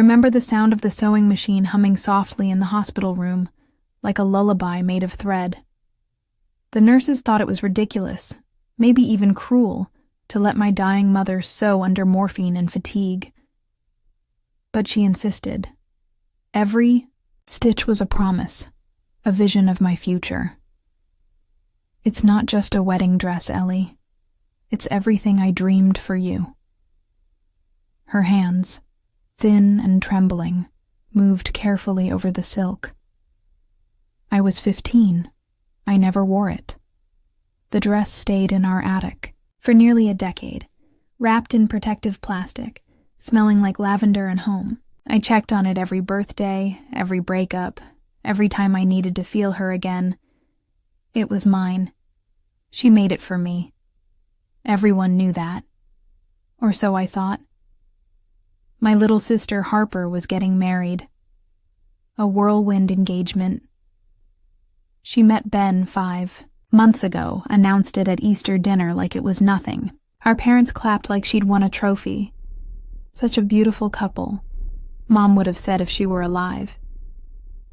remember the sound of the sewing machine humming softly in the hospital room, like a lullaby made of thread. The nurses thought it was ridiculous, maybe even cruel, to let my dying mother sew under morphine and fatigue. But she insisted. Every stitch was a promise, a vision of my future. It's not just a wedding dress, Ellie. It's everything I dreamed for you. Her hands, thin and trembling, moved carefully over the silk. I was 15. I never wore it. The dress stayed in our attic for nearly a decade, wrapped in protective plastic, smelling like lavender and home. I checked on it every birthday, every breakup, every time I needed to feel her again. It was mine. She made it for me. Everyone knew that. Or so I thought. My little sister Harper was getting married. A whirlwind engagement. She met Ben 5 months ago, announced it at Easter dinner like it was nothing. Our parents clapped like she'd won a trophy. Such a beautiful couple. Mom would have said if she were alive.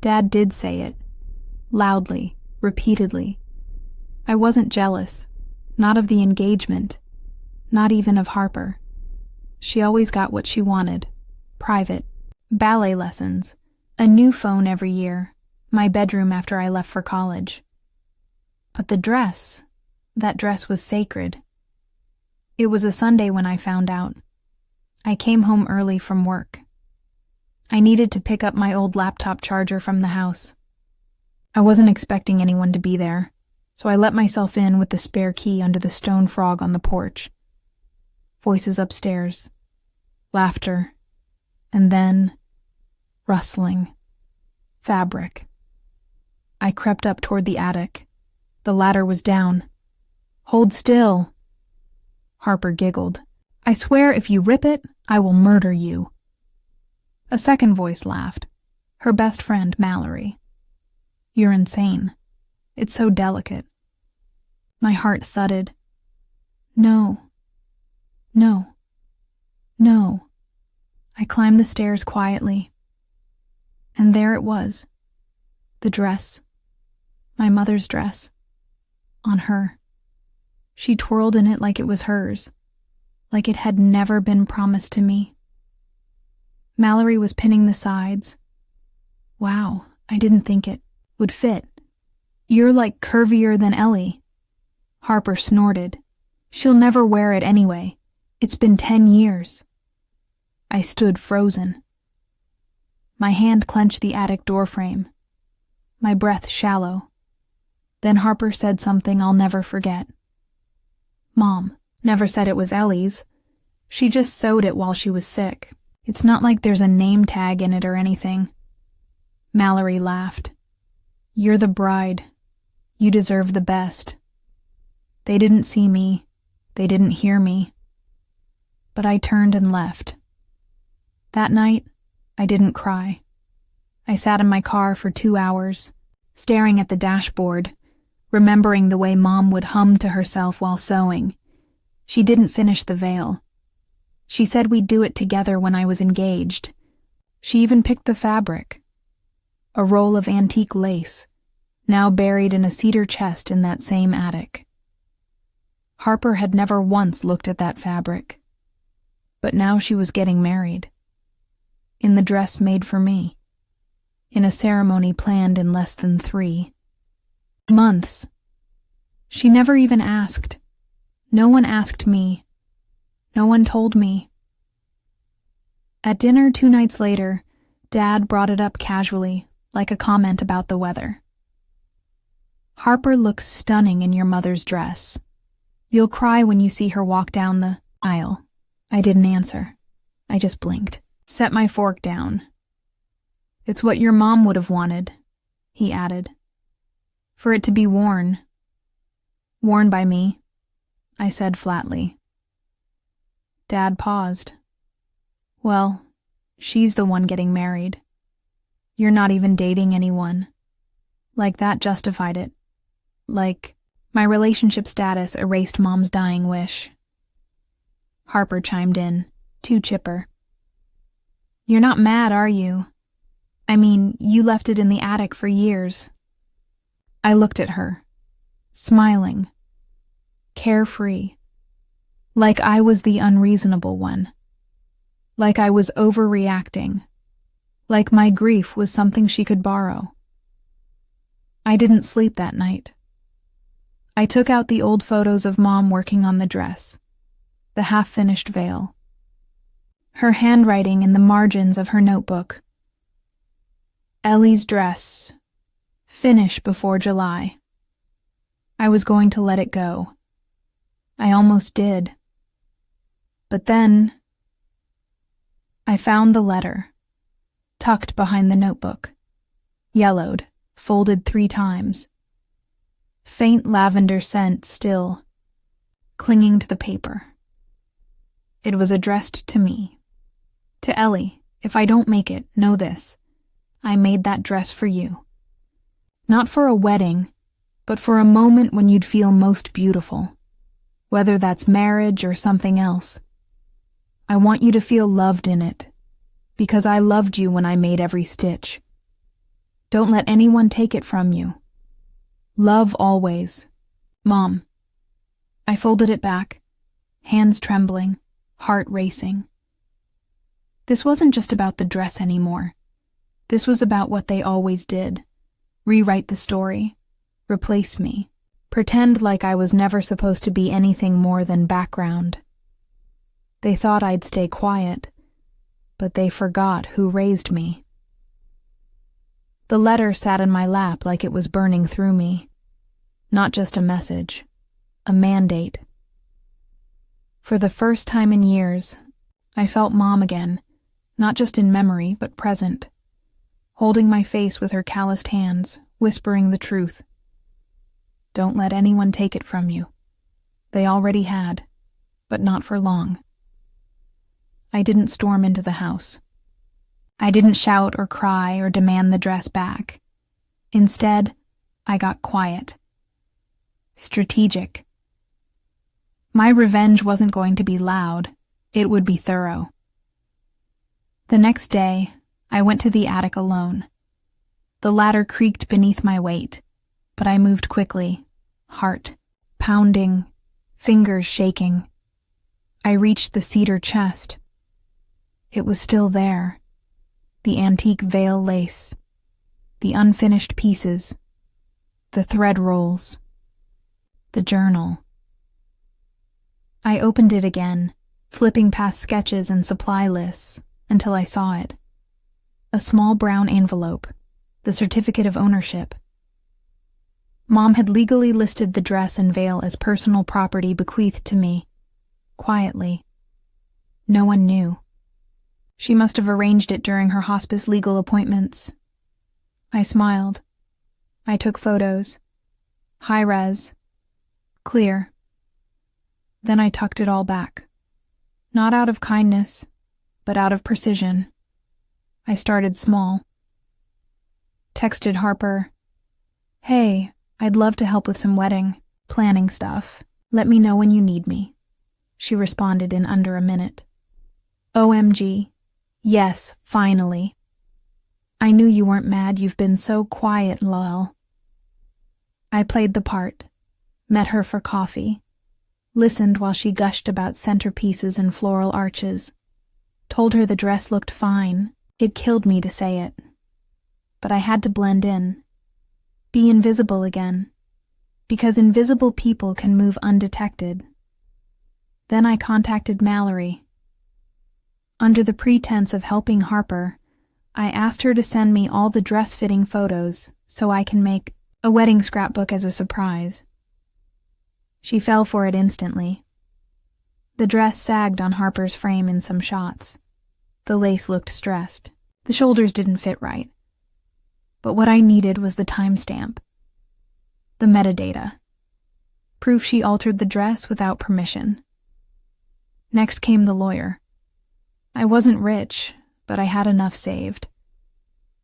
Dad did say it. Loudly, repeatedly. I wasn't jealous. Not of the engagement. Not even of Harper. She always got what she wanted. Private. Ballet lessons. A new phone every year. My bedroom after I left for college. But the dress, that dress was sacred. It was a Sunday when I found out. I came home early from work. I needed to pick up my old laptop charger from the house. I wasn't expecting anyone to be there, so I let myself in with the spare key under the stone frog on the porch. Voices upstairs. Laughter. And then, rustling. Fabric. I crept up toward the attic. The ladder was down. Hold still. Harper giggled. I swear if you rip it, I will murder you. A second voice laughed. Her best friend, Mallory. You're insane. It's so delicate. My heart thudded. No. No. No. I climbed the stairs quietly. And there it was. The dress. My mother's dress. On her. She twirled in it like it was hers. Like it had never been promised to me. Mallory was pinning the sides. Wow, I didn't think it would fit. You're like curvier than Ellie. Harper snorted. She'll never wear it anyway. It's been 10 years. I stood frozen. My hand clenched the attic doorframe. My breath shallow. Then Harper said something I'll never forget. Mom never said it was Ellie's. She just sewed it while she was sick. It's not like there's a name tag in it or anything. Mallory laughed. You're the bride. You deserve the best. They didn't see me. They didn't hear me. But I turned and left. That night, I didn't cry. I sat in my car for 2 hours, staring at the dashboard, remembering the way Mom would hum to herself while sewing. She didn't finish the veil. She said we'd do it together when I was engaged. She even picked the fabric. A roll of antique lace, now buried in a cedar chest in that same attic. Harper had never once looked at that fabric. But now she was getting married. In the dress made for me. In a ceremony planned in less than 3 months. She never even asked. No one asked me. No one told me. At dinner 2 nights later, Dad brought it up casually, like a comment about the weather. Harper looks stunning in your mother's dress. You'll cry when you see her walk down the aisle. I didn't answer. I just blinked. Set my fork down. It's what your mom would have wanted, he added. For it to be worn. Worn by me, I said flatly. Dad paused. Well, she's the one getting married. You're not even dating anyone. Like that justified it. Like my relationship status erased Mom's dying wish. Harper chimed in, too chipper. You're not mad, are you? I mean, you left it in the attic for years. I looked at her, smiling, carefree, like I was the unreasonable one, like I was overreacting, like my grief was something she could borrow. I didn't sleep that night. I took out the old photos of Mom working on the dress, the half-finished veil, her handwriting in the margins of her notebook. Ellie's dress, finish before July. I was going to let it go. I almost did. But then I found the letter, tucked behind the notebook, yellowed, folded 3 times. Faint lavender scent still, clinging to the paper. It was addressed to me. To Ellie, if I don't make it, know this. I made that dress for you. Not for a wedding, but for a moment when you'd feel most beautiful. Whether that's marriage or something else. I want you to feel loved in it, because I loved you when I made every stitch. Don't let anyone take it from you. Love always. Mom. I folded it back, hands trembling, heart racing. This wasn't just about the dress anymore. This was about what they always did. Rewrite the story. Replace me. Pretend like I was never supposed to be anything more than background. They thought I'd stay quiet, but they forgot who raised me. The letter sat in my lap like it was burning through me. Not just a message, a mandate. For the first time in years, I felt Mom again, not just in memory, but present, holding my face with her calloused hands, whispering the truth. Don't let anyone take it from you. They already had, but not for long. I didn't storm into the house. I didn't shout or cry or demand the dress back. Instead, I got quiet. Strategic. My revenge wasn't going to be loud. It would be thorough. The next day, I went to the attic alone. The ladder creaked beneath my weight, but I moved quickly, heart pounding, fingers shaking. I reached the cedar chest. It was still there. The antique veil lace, the unfinished pieces, the thread rolls, the journal. I opened it again, flipping past sketches and supply lists until I saw it. A small brown envelope, the certificate of ownership. Mom had legally listed the dress and veil as personal property bequeathed to me, quietly. No one knew. She must have arranged it during her hospice legal appointments. I smiled. I took photos. High res. Clear. Then I tucked it all back. Not out of kindness, but out of precision. I started small. Texted Harper, "Hey, I'd love to help with some wedding planning stuff. Let me know when you need me." She responded in under a minute. "OMG. Yes, finally. I knew you weren't mad. You've been so quiet, lol." I played the part, met her for coffee, listened while she gushed about centerpieces and floral arches, told her the dress looked fine. It killed me to say it. But I had to blend in, be invisible again, because invisible people can move undetected. Then I contacted Mallory. Under the pretense of helping Harper, I asked her to send me all the dress-fitting photos so I can make a wedding scrapbook as a surprise. She fell for it instantly. The dress sagged on Harper's frame in some shots. The lace looked stressed. The shoulders didn't fit right. But what I needed was the timestamp. The metadata. Proof she altered the dress without permission. Next came the lawyer. I wasn't rich, but I had enough saved.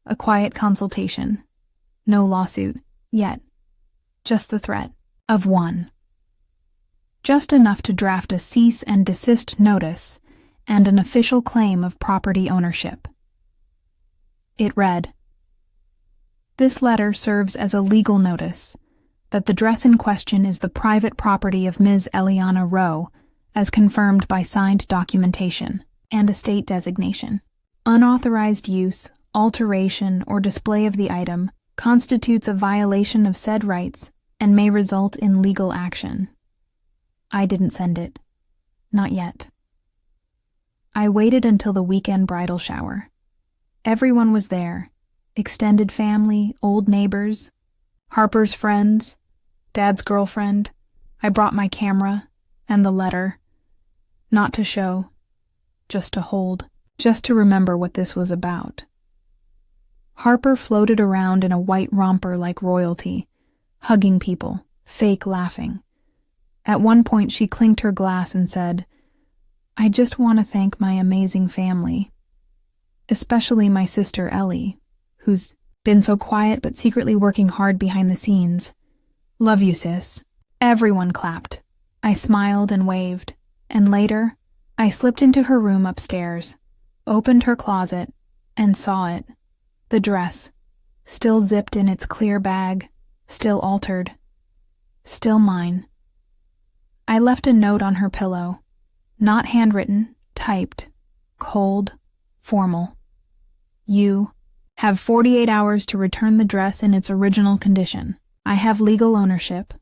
A quiet consultation. No lawsuit, yet. Just the threat of one. Just enough to draft a cease and desist notice and an official claim of property ownership. It read, "This letter serves as a legal notice that the dress in question is the private property of Ms. Eliana Rowe, as confirmed by signed documentation and estate designation. Unauthorized use, alteration, or display of the item constitutes a violation of said rights and may result in legal action." I didn't send it. Not yet. I waited until the weekend bridal shower. Everyone was there. Extended family, old neighbors, Harper's friends, Dad's girlfriend. I brought my camera and the letter. Not to show, just to hold, just to remember what this was about. Harper floated around in a white romper like royalty, hugging people, fake laughing. At one point she clinked her glass and said, "I just want to thank my amazing family, especially my sister Ellie, who's been so quiet but secretly working hard behind the scenes. Love you, sis." Everyone clapped. I smiled and waved, and later, I slipped into her room upstairs, opened her closet, and saw it. The dress, still zipped in its clear bag, still altered, still mine. I left a note on her pillow, not handwritten, typed, cold, formal. "You have 48 hours to return the dress in its original condition. I have legal ownership,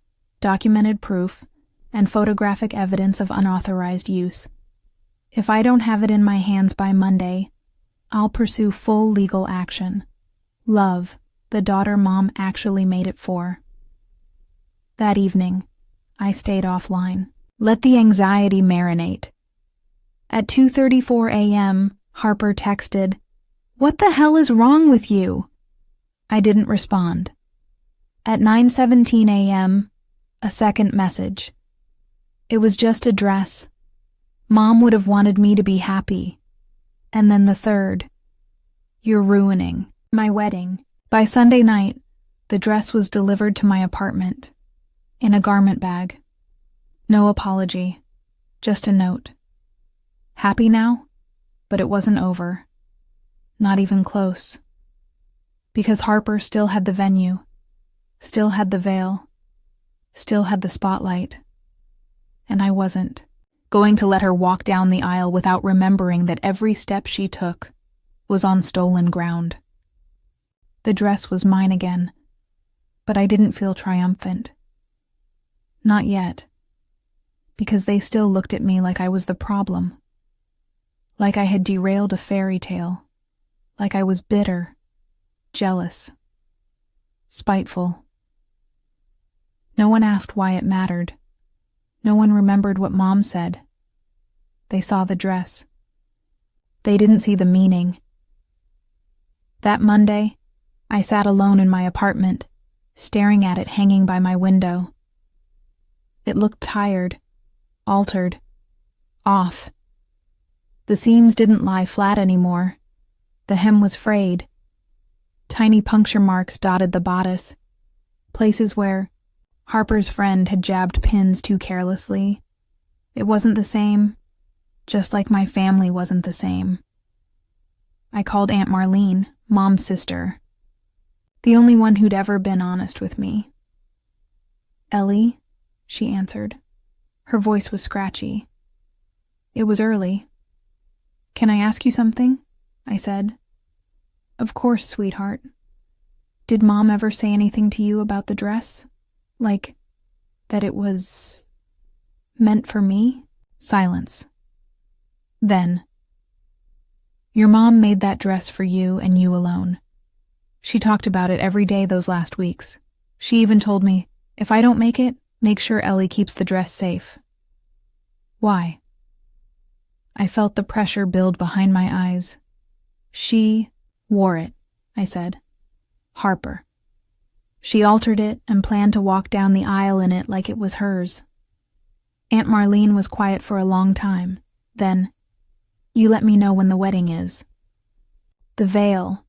documented proof, and photographic evidence of unauthorized use. If I don't have it in my hands by Monday, I'll pursue full legal action. Love, the daughter Mom actually made it for." That evening, I stayed offline. Let the anxiety marinate. At 2:34 a.m., Harper texted, "What the hell is wrong with you?" I didn't respond. At 9:17 a.m., a second message. It was just a dress. Mom would have wanted me to be happy. And then the third. "You're ruining my wedding." By Sunday night, the dress was delivered to my apartment, in a garment bag. No apology, just a note. Happy now? But it wasn't over. Not even close. Because Harper still had the venue, still had the veil, still had the spotlight. And I wasn't going to let her walk down the aisle without remembering that every step she took was on stolen ground. The dress was mine again, but I didn't feel triumphant. Not yet, because they still looked at me like I was the problem, like I had derailed a fairy tale, like I was bitter, jealous, spiteful. No one asked why it mattered. No one remembered what Mom said. They saw the dress. They didn't see the meaning. That Monday, I sat alone in my apartment, staring at it hanging by my window. It looked tired, altered, off. The seams didn't lie flat anymore. The hem was frayed. Tiny puncture marks dotted the bodice, places where Harper's friend had jabbed pins too carelessly. It wasn't the same, just like my family wasn't the same. I called Aunt Marlene, Mom's sister, the only one who'd ever been honest with me. "Ellie," she answered. Her voice was scratchy. It was early. "Can I ask you something?" I said. "Of course, sweetheart. Did Mom ever say anything to you about the dress? Like, that it was meant for me?" Silence. Then, "Your mom made that dress for you and you alone. She talked about it every day those last weeks. She even told me, if I don't make it, make sure Ellie keeps the dress safe." Why? I felt the pressure build behind my eyes. "She wore it," I said. "Harper. She altered it and planned to walk down the aisle in it like it was hers." Aunt Marlene was quiet for a long time. Then, "You let me know when the wedding is." The veil.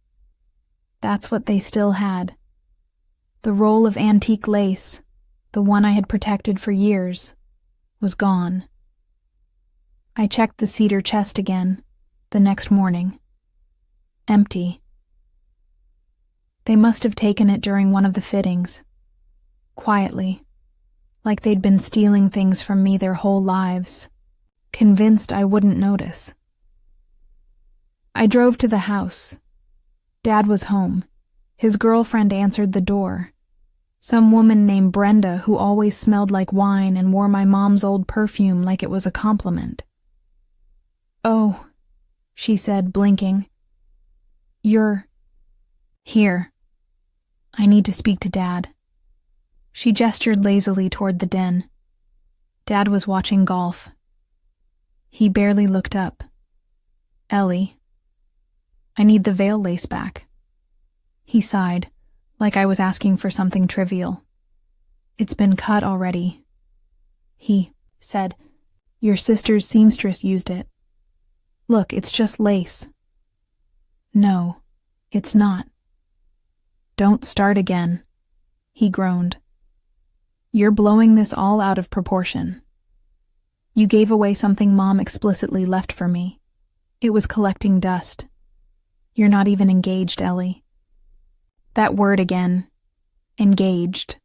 That's what they still had. The roll of antique lace, the one I had protected for years, was gone. I checked the cedar chest again, the next morning. Empty. They must have taken it during one of the fittings. Quietly, like they'd been stealing things from me their whole lives, convinced I wouldn't notice. I drove to the house. Dad was home. His girlfriend answered the door. Some woman named Brenda who always smelled like wine and wore my mom's old perfume like it was a compliment. "Oh," she said, blinking. "You're here. I need to speak to Dad." She gestured lazily toward the den. Dad was watching golf. He barely looked up. "Ellie, I need the veil lace back." He sighed, like I was asking for something trivial. "It's been cut already." He said, "Your sister's seamstress used it. Look, it's just lace." "No, it's not." "Don't start again," he groaned. "You're blowing this all out of proportion. You gave away something Mom explicitly left for me. It was collecting dust. You're not even engaged, Ellie." That word again. Engaged.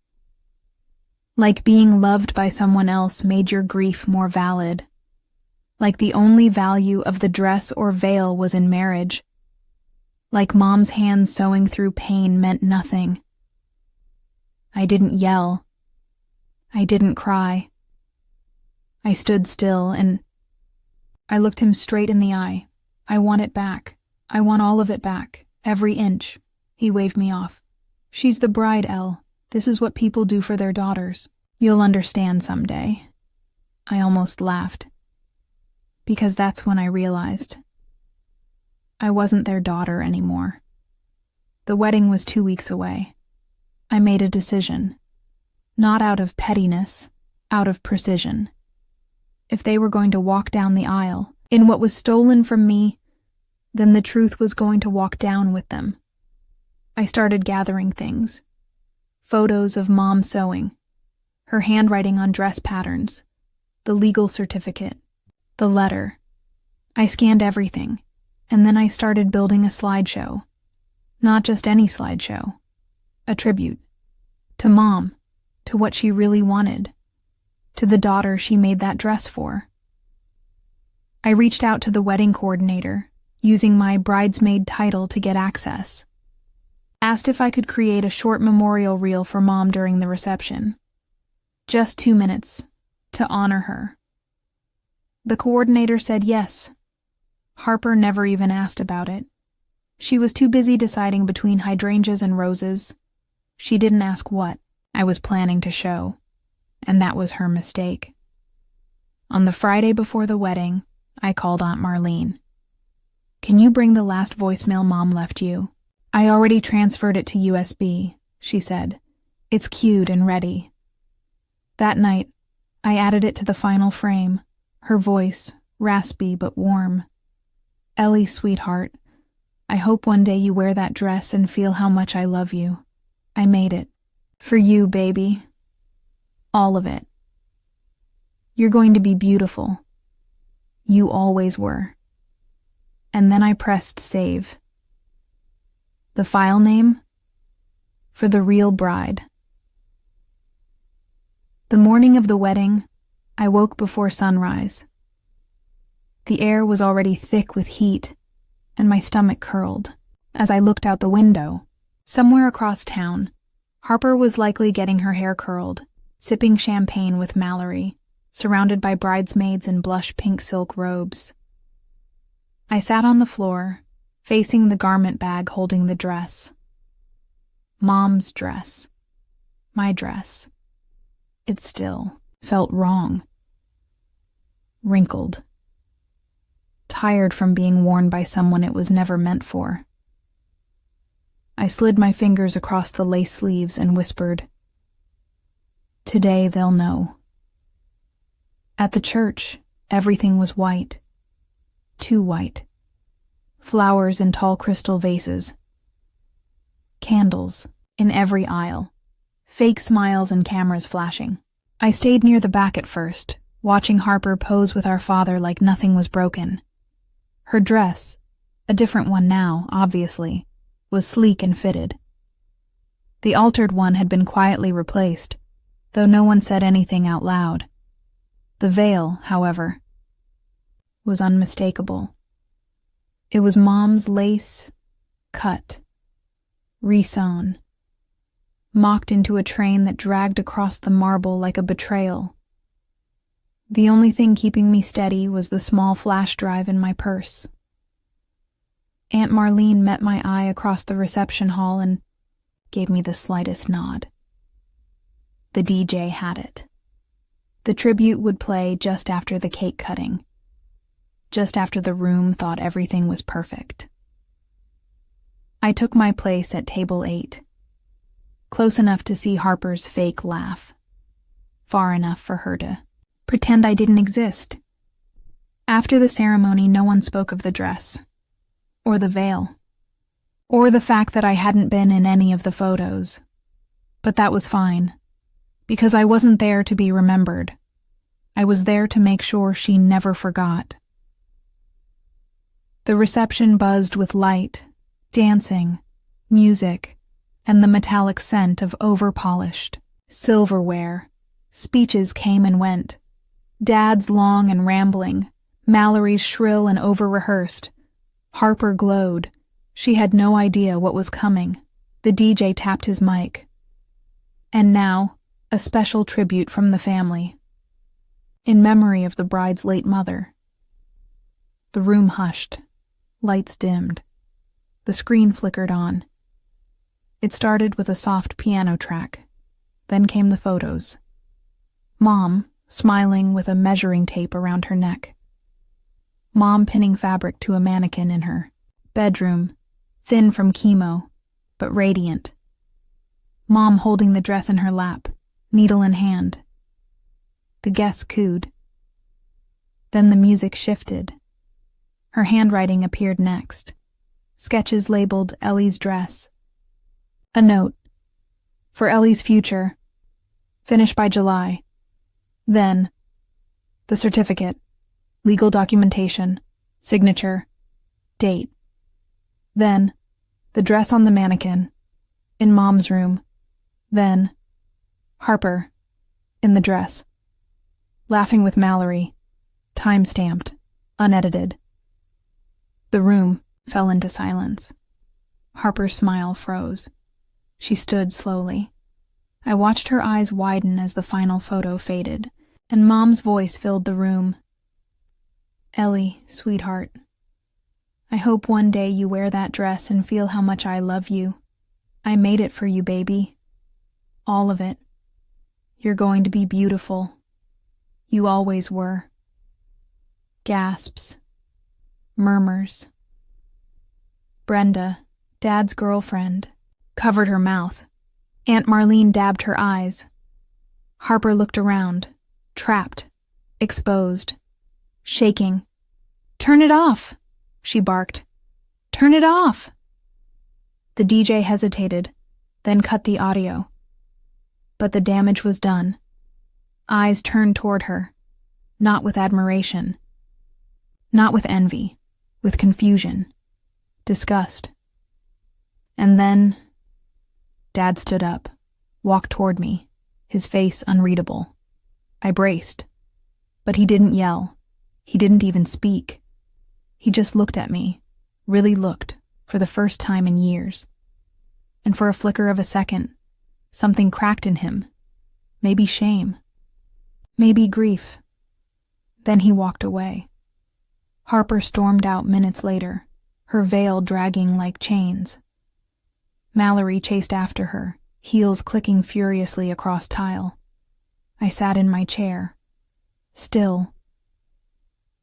Like being loved by someone else made your grief more valid. Like the only value of the dress or veil was in marriage. Like Mom's hands sewing through pain meant nothing. I didn't yell. I didn't cry. I stood still and I looked him straight in the eye. "I want it back. I want all of it back. Every inch." He waved me off. "She's the bride, Elle. This is what people do for their daughters. You'll understand someday." I almost laughed. Because that's when I realized I wasn't their daughter anymore. The wedding was 2 weeks away. I made a decision. Not out of pettiness, out of precision. If they were going to walk down the aisle in what was stolen from me, then the truth was going to walk down with them. I started gathering things. Photos of Mom sewing, her handwriting on dress patterns, the legal certificate, the letter. I scanned everything, and then I started building a slideshow. Not just any slideshow. A tribute. To Mom, to what she really wanted, to the daughter she made that dress for. I reached out to the wedding coordinator, using my bridesmaid title to get access. Asked if I could create a short memorial reel for Mom during the reception. Just 2 minutes, to honor her. The coordinator said yes. Harper never even asked about it. She was too busy deciding between hydrangeas and roses. She didn't ask what I was planning to show, and that was her mistake. On the Friday before the wedding, I called Aunt Marlene. "Can you bring the last voicemail Mom left you?" "I already transferred it to USB, she said. "It's queued and ready." That night, I added it to the final frame, her voice, raspy but warm. "Ellie, sweetheart, I hope one day you wear that dress and feel how much I love you. I made it. For you, baby. All of it. You're going to be beautiful. You always were." And then I pressed save. The file name? For the real bride. The morning of the wedding, I woke before sunrise. The air was already thick with heat, and my stomach curled. As I looked out the window, somewhere across town, Harper was likely getting her hair curled, sipping champagne with Mallory, surrounded by bridesmaids in blush pink silk robes. I sat on the floor, facing the garment bag holding the dress. Mom's dress. My dress. It still felt wrong. Wrinkled. Tired from being worn by someone it was never meant for. I slid my fingers across the lace sleeves and whispered, "Today they'll know." At the church, everything was white. Too white. Flowers in tall crystal vases. Candles in every aisle. Fake smiles and cameras flashing. I stayed near the back at first, watching Harper pose with our father like nothing was broken. Her dress, a different one now, obviously, was sleek and fitted. The altered one had been quietly replaced, though no one said anything out loud. The veil, however, was unmistakable. It was Mom's lace, cut, resewn, mocked into a train that dragged across the marble like a betrayal. The only thing keeping me steady was the small flash drive in my purse. Aunt Marlene met my eye across the reception hall and gave me the slightest nod. The DJ had it. The tribute would play just after the cake cutting, just after the room thought everything was perfect. I took my place at table 8, close enough to see Harper's fake laugh, far enough for her to pretend I didn't exist. After the ceremony, no one spoke of the dress, or the veil, or the fact that I hadn't been in any of the photos. But that was fine, because I wasn't there to be remembered. I was there to make sure she never forgot. The reception buzzed with light, dancing, music, and the metallic scent of over-polished silverware. Speeches came and went. Dad's long and rambling, Mallory's shrill and over-rehearsed. Harper glowed. She had no idea what was coming. The DJ tapped his mic. And now, a special tribute from the family, in memory of the bride's late mother. The room hushed. Lights dimmed. The screen flickered on. It started with a soft piano track. Then came the photos. Mom, smiling with a measuring tape around her neck. Mom pinning fabric to a mannequin in her bedroom, thin from chemo, but radiant. Mom holding the dress in her lap, needle in hand. The guests cooed. Then the music shifted. Her handwriting appeared next. Sketches labeled Ellie's dress. A note. For Ellie's future. Finish by July. Then, the certificate. Legal documentation, signature, date. Then, the dress on the mannequin, in Mom's room. Then, Harper, in the dress. Laughing with Mallory, time-stamped, unedited. The room fell into silence. Harper's smile froze. She stood slowly. I watched her eyes widen as the final photo faded, and Mom's voice filled the room. Ellie, sweetheart, I hope one day you wear that dress and feel how much I love you. I made it for you, baby. All of it. You're going to be beautiful. You always were. Gasps. Murmurs. Brenda, Dad's girlfriend, covered her mouth. Aunt Marlene dabbed her eyes. Harper looked around, trapped, exposed. Shaking. Turn it off, she barked. Turn it off. The DJ hesitated, then cut the audio. But the damage was done. Eyes turned toward her, not with admiration, not with envy, with confusion, disgust. And then, Dad stood up, walked toward me, his face unreadable. I braced, but he didn't yell. He didn't even speak. He just looked at me, really looked, for the first time in years. And for a flicker of a second, something cracked in him. Maybe shame. Maybe grief. Then he walked away. Harper stormed out minutes later, her veil dragging like chains. Mallory chased after her, heels clicking furiously across tile. I sat in my chair, still,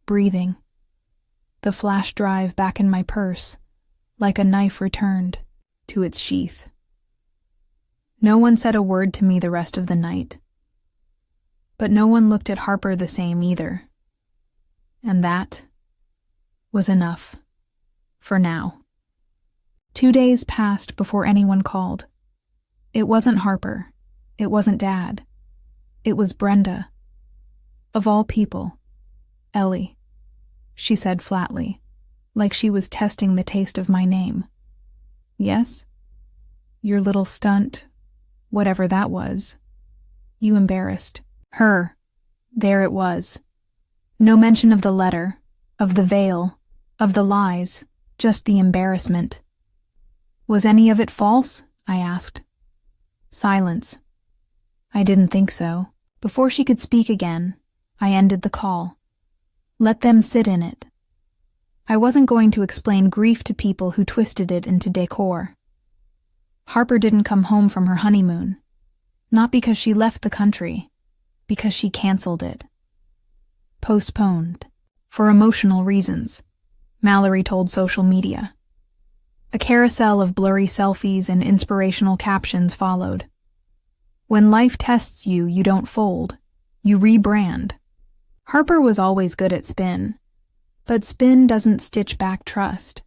breathing, the flash drive back in my purse, like a knife returned to its sheath. No one said a word to me the rest of the night. But no one looked at Harper the same either. And that was enough, for now. 2 days passed before anyone called. It wasn't Harper. It wasn't Dad. It was Brenda. Of all people, Ellie. She said flatly, like she was testing the taste of my name. Yes? Your little stunt, whatever that was. You embarrassed her. There it was. No mention of the letter, of the veil, of the lies, just the embarrassment. Was any of it false? I asked. Silence. I didn't think so. Before she could speak again, I ended the call. Let them sit in it. I wasn't going to explain grief to people who twisted it into decor. Harper didn't come home from her honeymoon. Not because she left the country, because she canceled it. Postponed. For emotional reasons, Mallory told social media. A carousel of blurry selfies and inspirational captions followed. When life tests you, you don't fold. You rebrand. Harper was always good at spin. But spin doesn't stitch back trust.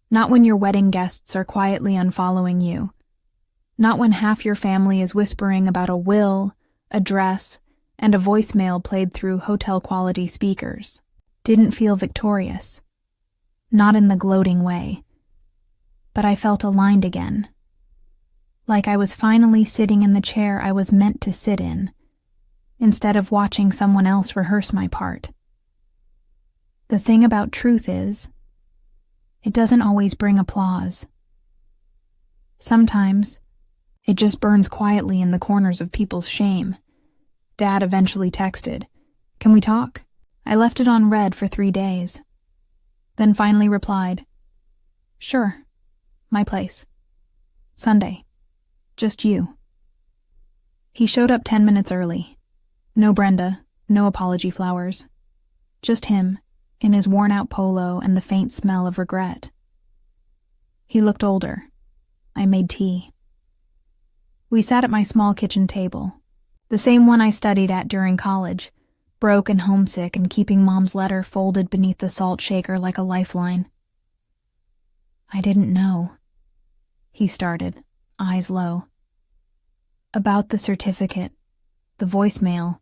Not when your wedding guests are quietly unfollowing you. Not when half your family is whispering about a will, a dress, and a voicemail played through hotel-quality speakers. Didn't feel victorious. Not in the gloating way. But I felt aligned again. Like I was finally sitting in the chair I was meant to sit in, instead of watching someone else rehearse my part. The thing about truth is, it doesn't always bring applause. Sometimes, it just burns quietly in the corners of people's shame. Dad eventually texted, "Can we talk?" I left it on red for 3 days. Then finally replied, "Sure, my place. Sunday. Just you." He showed up 10 minutes early. No Brenda, no apology flowers. Just him, in his worn-out polo and the faint smell of regret. He looked older. I made tea. We sat at my small kitchen table, the same one I studied at during college, broke and homesick and keeping Mom's letter folded beneath the salt shaker like a lifeline. "I didn't know," he started, eyes low. "About the certificate, the voicemail.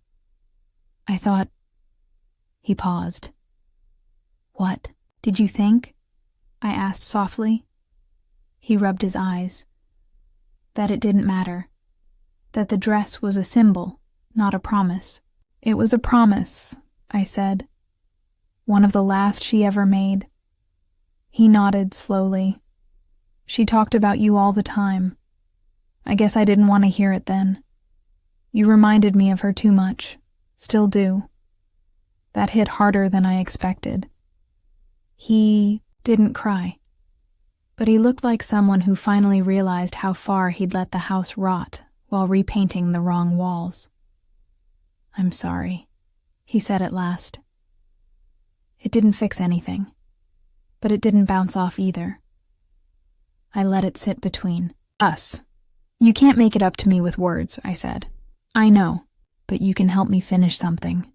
I thought..." He paused. "What did you think?" I asked softly. He rubbed his eyes. That it didn't matter. That the dress was a symbol, not a promise. "It was a promise," I said. "One of the last she ever made." He nodded slowly. "She talked about you all the time. I guess I didn't want to hear it then. You reminded me of her too much. Still do." That hit harder than I expected. He didn't cry, but he looked like someone who finally realized how far he'd let the house rot while repainting the wrong walls. "I'm sorry," he said at last. It didn't fix anything, but it didn't bounce off either. I let it sit between us. "You can't make it up to me with words," I said. "I know, but you can help me finish something."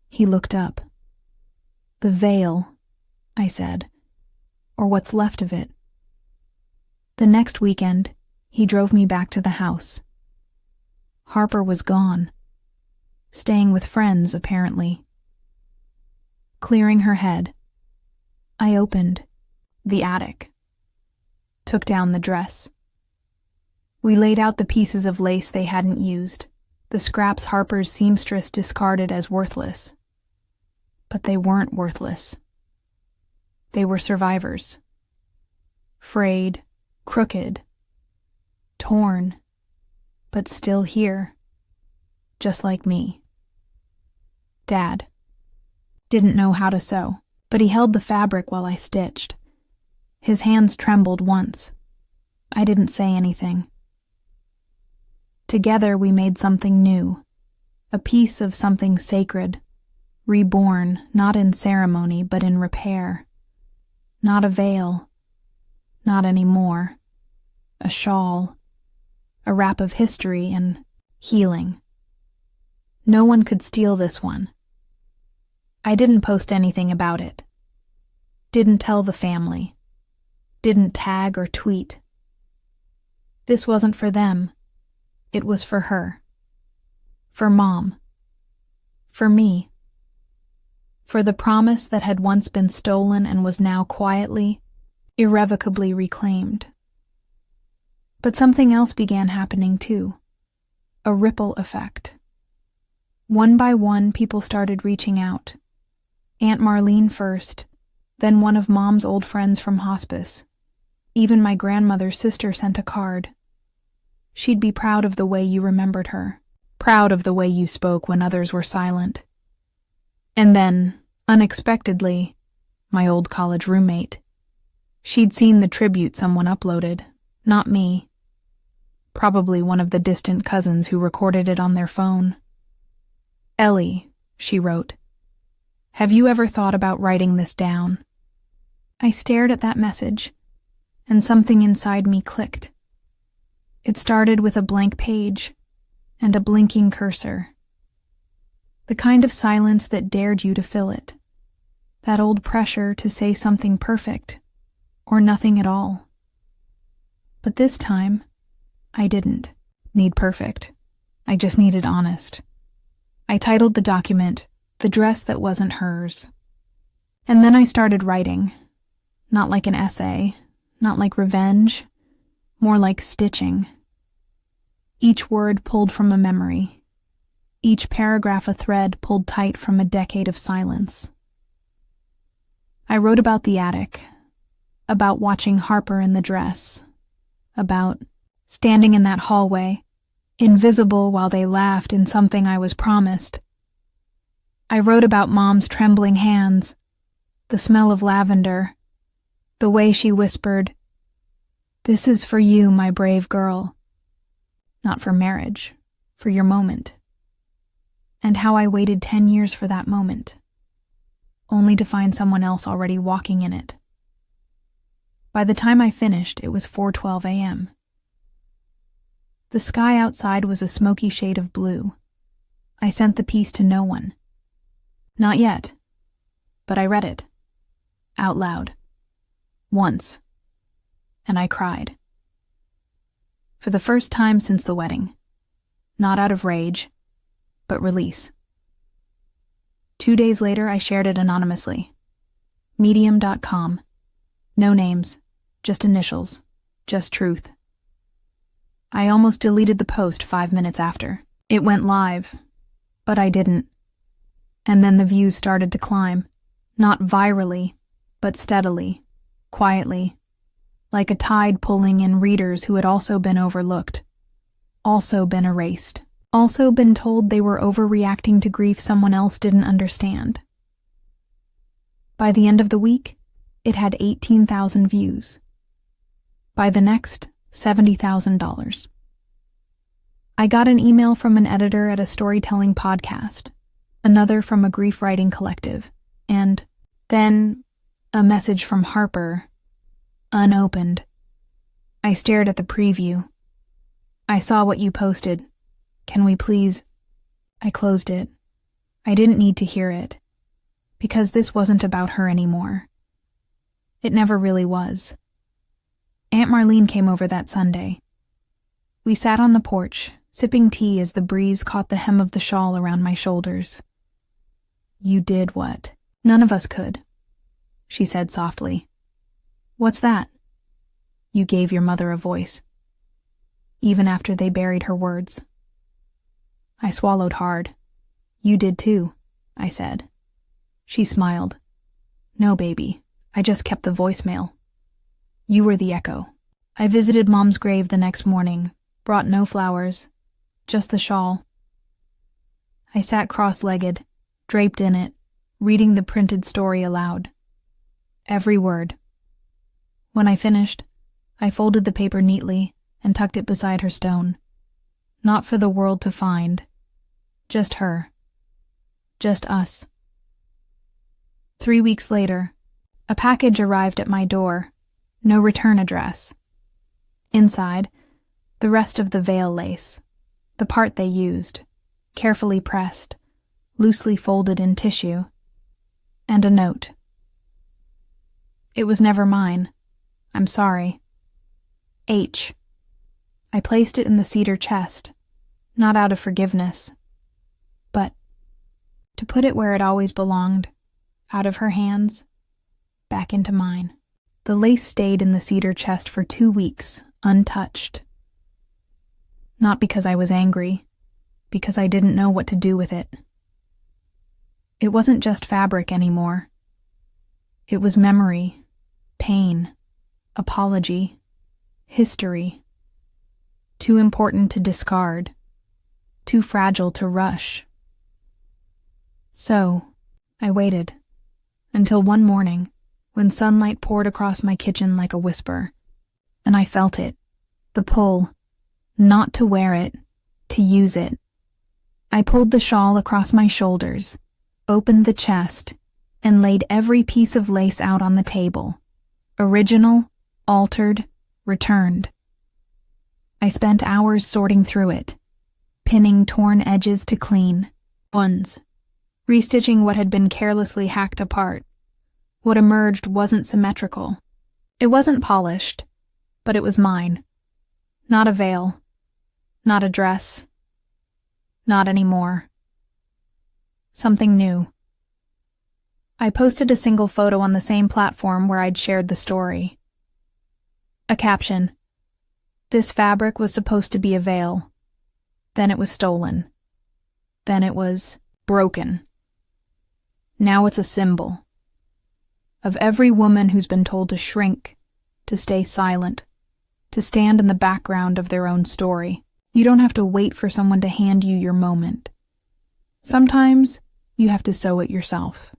He looked up. "The veil," I said, "or what's left of it." The next weekend, he drove me back to the house. Harper was gone. Staying with friends, apparently. Clearing her head, I opened the attic. Took down the dress. We laid out the pieces of lace they hadn't used, the scraps Harper's seamstress discarded as worthless. But they weren't worthless. They were survivors. Frayed, crooked, torn, but still here, just like me. Dad didn't know how to sew, but he held the fabric while I stitched. His hands trembled once. I didn't say anything. Together we made something new, a piece of something sacred, reborn not in ceremony but in repair. Not a veil, not anymore. A shawl, a wrap of history and healing. No one could steal this one. I didn't post anything about it. Didn't tell the family. Didn't tag or tweet. This wasn't for them. It was for her. For Mom. For me. For the promise that had once been stolen and was now quietly, irrevocably reclaimed. But something else began happening too. A ripple effect. One by one, people started reaching out. Aunt Marlene first, then one of Mom's old friends from hospice. Even my grandmother's sister sent a card. She'd be proud of the way you remembered her, proud of the way you spoke when others were silent. And then, unexpectedly, my old college roommate. She'd seen the tribute someone uploaded, not me. Probably one of the distant cousins who recorded it on their phone. "Ellie," she wrote, "have you ever thought about writing this down?" I stared at that message, and something inside me clicked. It started with a blank page and a blinking cursor. The kind of silence that dared you to fill it. That old pressure to say something perfect, or nothing at all. But this time, I didn't need perfect. I just needed honest. I titled the document, "The Dress That Wasn't Hers." And then I started writing. Not like an essay, not like revenge, more like stitching. Each word pulled from a memory. Each paragraph a thread pulled tight from a decade of silence. I wrote about the attic, about watching Harper in the dress, about standing in that hallway, invisible while they laughed in something I was promised. I wrote about Mom's trembling hands, the smell of lavender, the way she whispered, "This is for you, my brave girl." Not for marriage, for your moment. And how I waited 10 years for that moment, only to find someone else already walking in it. By the time I finished, it was 4:12 a.m. The sky outside was a smoky shade of blue. I sent the piece to no one. Not yet, but I read it. Out loud. Once. And I cried. For the first time since the wedding. Not out of rage, but release. 2 days later, I shared it anonymously. Medium.com. No names, just initials, just truth. I almost deleted the post 5 minutes after. It went live, but I didn't. And then the views started to climb, not virally, but steadily, quietly, like a tide pulling in readers who had also been overlooked, also been erased, also been told they were overreacting to grief someone else didn't understand. By the end of the week, it had 18,000 views. By the next, $70,000. I got an email from an editor at a storytelling podcast, another from a grief writing collective, and then a message from Harper, unopened. I stared at the preview. "I saw what you posted. Can we please?" I closed it. I didn't need to hear it, because this wasn't about her anymore. It never really was. Aunt Marlene came over that Sunday. We sat on the porch, sipping tea as the breeze caught the hem of the shawl around my shoulders. "You did what none of us could," she said softly. "What's that?" "You gave your mother a voice." Even after they buried her words. I swallowed hard. "You did too," I said. She smiled. "No, baby, I just kept the voicemail. You were the echo." I visited Mom's grave the next morning, brought no flowers, just the shawl. I sat cross-legged, draped in it, reading the printed story aloud. Every word. When I finished, I folded the paper neatly and tucked it beside her stone. Not for the world to find. Just her. Just us. 3 weeks later, a package arrived at my door. No return address. Inside, the rest of the veil lace, the part they used, carefully pressed, loosely folded in tissue, and a note. It was never mine. I'm sorry. H. I placed it in the cedar chest, not out of forgiveness, but to put it where it always belonged, out of her hands, back into mine. The lace stayed in the cedar chest for 2 weeks, untouched, Not because I was angry, because I didn't know what to do with it. It wasn't just fabric anymore. It was memory, pain, apology, history. Too important to discard, too fragile to rush. So, I waited, until one morning, when sunlight poured across my kitchen like a whisper, and I felt it, the pull, not to wear it, to use it. I pulled the shawl across my shoulders, opened the chest, and laid every piece of lace out on the table. Original, altered, returned. I spent hours sorting through it, pinning torn edges to clean ones, restitching what had been carelessly hacked apart. What emerged wasn't symmetrical. It wasn't polished, but it was mine. Not a veil, not a dress, not anymore. Something new. I posted a single photo on the same platform where I'd shared the story. A caption. This fabric was supposed to be a veil. Then it was stolen. Then it was broken. Now it's a symbol. Of every woman who's been told to shrink, to stay silent, to stand in the background of their own story. You don't have to wait for someone to hand you your moment. Sometimes you have to sew it yourself.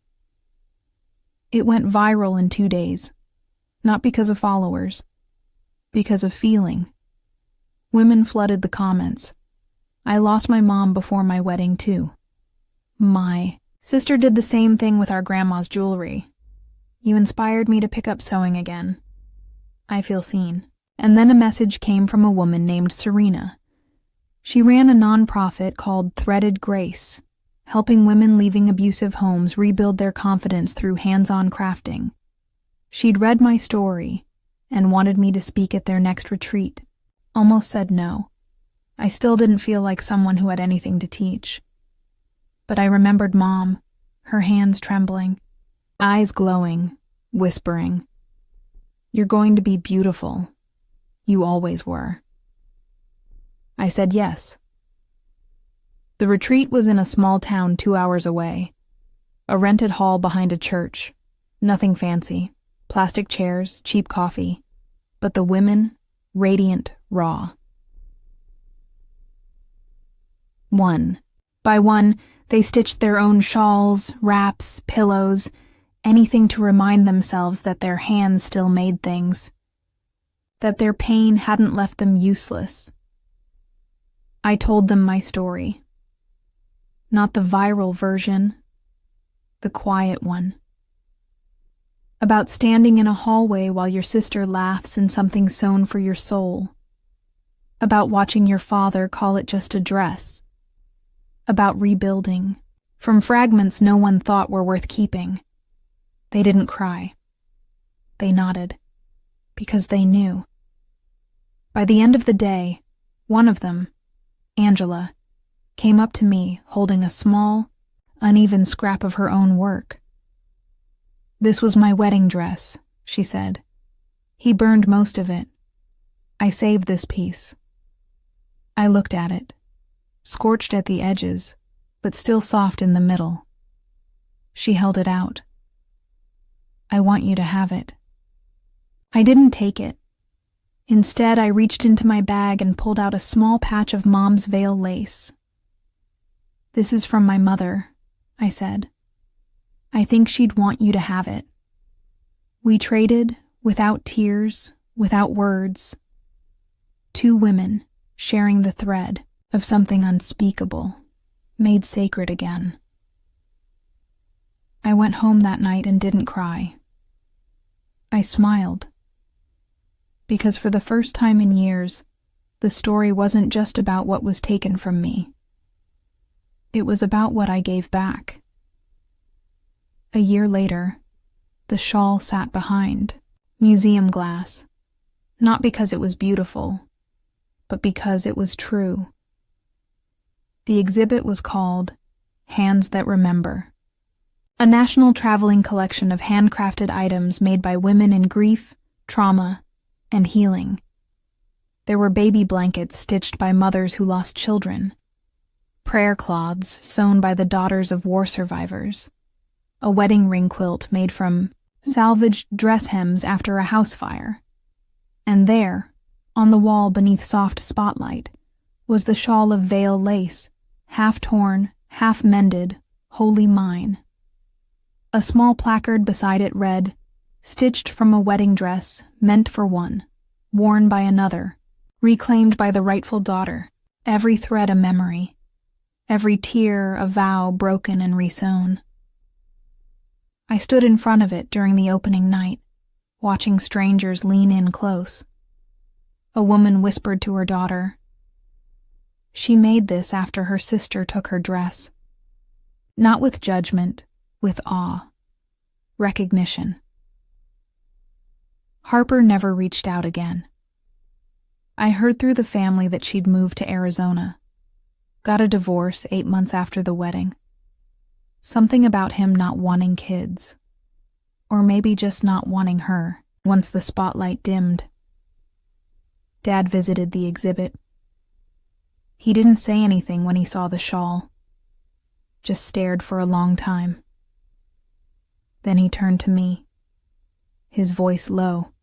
It went viral in 2 days, not because of followers, because of feeling. Women flooded the comments. I lost my mom before my wedding, too. My sister did the same thing with our grandma's jewelry. You inspired me to pick up sewing again. I feel seen. And then a message came from a woman named Serena. She ran a nonprofit called Threaded Grace, helping women leaving abusive homes rebuild their confidence through hands-on crafting. She'd read my story and wanted me to speak at their next retreat. Almost said no. I still didn't feel like someone who had anything to teach. But I remembered Mom, her hands trembling, eyes glowing, whispering, "You're going to be beautiful. You always were." I said yes. The retreat was in a small town 2 hours away. A rented hall behind a church. Nothing fancy. Plastic chairs, cheap coffee. But the women, radiant, raw. One by one, they stitched their own shawls, wraps, pillows, anything to remind themselves that their hands still made things. That their pain hadn't left them useless. I told them my story. Not the viral version, the quiet one. About standing in a hallway while your sister laughs in something sewn for your soul. About watching your father call it just a dress. About rebuilding, from fragments no one thought were worth keeping. They didn't cry. They nodded, because they knew. By the end of the day, one of them, Angela, came up to me holding a small, uneven scrap of her own work. "This was my wedding dress," she said. "He burned most of it. I saved this piece." I looked at it, scorched at the edges, but still soft in the middle. She held it out. "I want you to have it." I didn't take it. Instead, I reached into my bag and pulled out a small patch of Mom's veil lace. "This is from my mother," I said. "I think she'd want you to have it." We traded, without tears, without words. Two women, sharing the thread of something unspeakable, made sacred again. I went home that night and didn't cry. I smiled. Because for the first time in years, the story wasn't just about what was taken from me. It was about what I gave back. A year later, the shawl sat behind, museum glass, not because it was beautiful, but because it was true. The exhibit was called Hands That Remember, a national traveling collection of handcrafted items made by women in grief, trauma, and healing. There were baby blankets stitched by mothers who lost children, prayer cloths sewn by the daughters of war survivors, a wedding ring quilt made from salvaged dress hems after a house fire. And there, on the wall beneath soft spotlight, was the shawl of veil lace, half torn, half mended, wholly mine. A small placard beside it read, "Stitched from a wedding dress, meant for one, worn by another, reclaimed by the rightful daughter, every thread a memory, every tear a vow broken and resewn." I stood in front of it during the opening night, watching strangers lean in close. A woman whispered to her daughter, "She made this after her sister took her dress." Not with judgment, with awe, recognition. Harper never reached out again. I heard through the family that she'd moved to Arizona, got a divorce 8 months after the wedding. Something about him not wanting kids, or maybe just not wanting her, once the spotlight dimmed. Dad visited the exhibit. He didn't say anything when he saw the shawl, just stared for a long time. Then he turned to me, his voice low.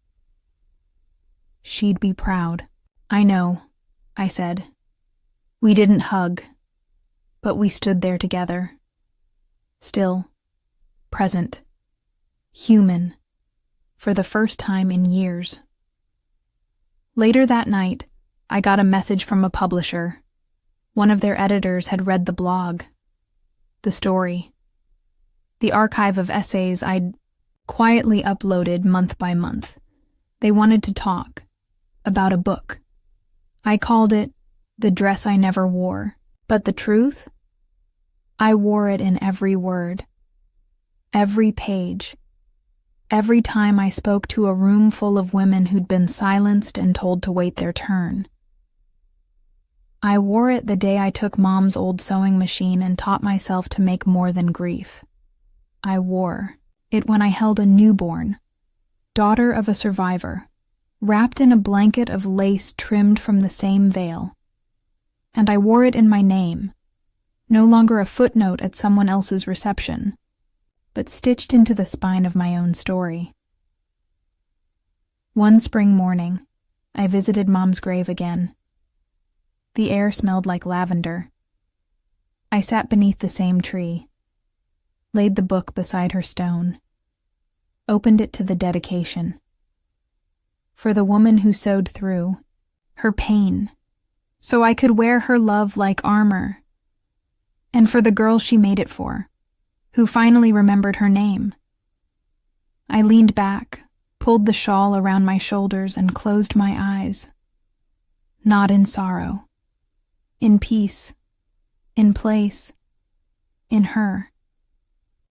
"She'd be proud." "I know," I said. We didn't hug, but we stood there together. Still, present, human, for the first time in years. Later that night, I got a message from a publisher. One of their editors had read the blog, the story, the archive of essays I'd quietly uploaded month by month. They wanted to talk about a book. I called it The Dress I Never Wore, but the truth? I wore it in every word, every page, every time I spoke to a room full of women who'd been silenced and told to wait their turn. I wore it the day I took Mom's old sewing machine and taught myself to make more than grief. I wore it when I held a newborn, daughter of a survivor, wrapped in a blanket of lace trimmed from the same veil. And I wore it in my name, no longer a footnote at someone else's reception, but stitched into the spine of my own story. One spring morning, I visited Mom's grave again. The air smelled like lavender. I sat beneath the same tree, laid the book beside her stone, opened it to the dedication. For the woman who sewed through, her pain, so I could wear her love like armor. And for the girl she made it for, who finally remembered her name. I leaned back, pulled the shawl around my shoulders, and closed my eyes. Not in sorrow. In peace. In place. In her.